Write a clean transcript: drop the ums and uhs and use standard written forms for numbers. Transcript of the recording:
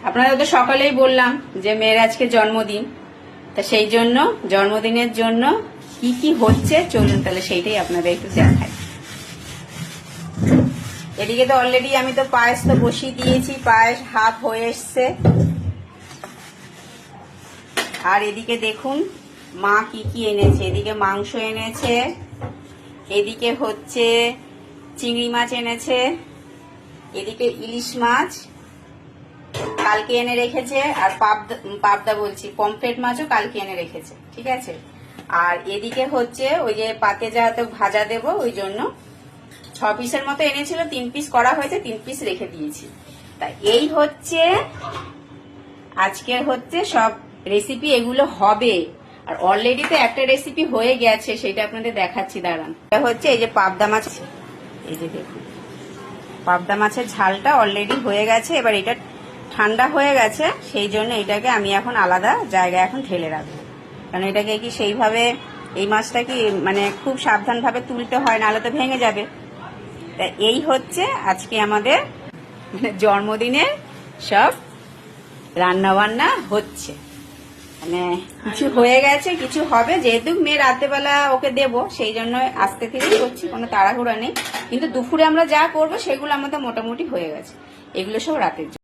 আপনারা তো সকালেই বললাম যে মেয়ের আজকে জন্মদিন, তা সেই জন্য জন্মদিনের জন্য কি কি হচ্ছে চলুন তাহলে সেইটাই আপনাদের একটু দেখাই। এদিকে তো অলরেডি আমি তো পায়েস তো বসিয়ে দিয়েছি, পায়েস হাফ হয়ে এসছে। আর এদিকে দেখুন মা কি কি এনেছে, এদিকে মাংস এনেছে, এদিকে হচ্ছে চিংড়ি মাছ এনেছে, এদিকে ইলিশ মাছ কালকে এনে রেখেছে, আর পাবদা বলছি পমফ্রেট মাছও কালকে এনে রেখেছে, ঠিক আছে। আর এদিকে হচ্ছে ওই যে পাতে যা তো ভাজা দেবো ওই জন্য 6 পিসের মতো এনেছিল, 3 পিস করা হয়েছে, 3 পিস রেখে দিয়েছি। তা এই হচ্ছে আজকের হচ্ছে সব রেসিপি, এগুলো হবে। আর অলরেডি তো একটা রেসিপি হয়ে গেছে, সেটা আপনাদের দেখাচ্ছি দাঁড়ান। এটা হচ্ছে এই যে পাবদা মাছ, এই যে দেখুন পাবদা মাছের ঝালটা অলরেডি হয়ে গেছে। এবার এটা ঠান্ডা হয়ে গেছে, সেই জন্য এটাকে আমি এখন আলাদা জায়গায় এখন ঢেলে রাখবো। কারণ এটাকে কি সেইভাবে এই মাছটা কি মানে খুব সাবধানভাবে তুলতে হয়, নাহলে তো ভেঙে যাবে। তা এই হচ্ছে আজকে আমাদের জন্মদিনে সব রান্না বান্না হচ্ছে, মানে কিছু হয়ে গেছে কিছু হবে। যেহেতু মেয়ে রাতেবেলা ওকে দেবো সেই জন্য আস্তে থেকেই করছি, কোনো তাড়াহুড়া নেই। কিন্তু দুপুরে আমরা যা করবো সেগুলো আমাদের মোটামুটি হয়ে গেছে, এগুলো সব রাতের জন্য।